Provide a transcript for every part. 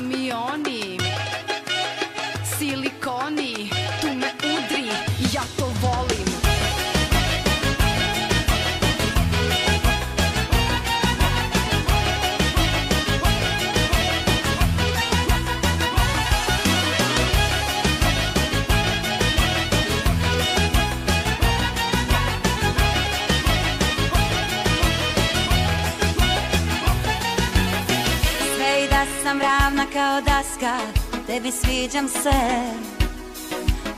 kamioni, silikoni, tu me udri, ja to volim. Sve i da sam ravna kao daska, tebi sviđam se,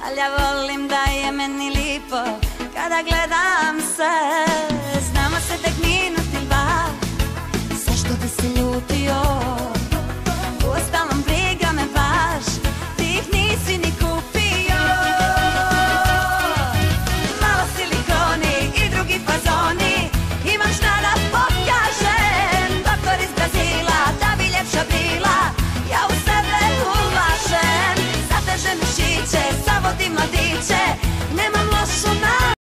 ali ja volim da je meni lipo kada gledam se.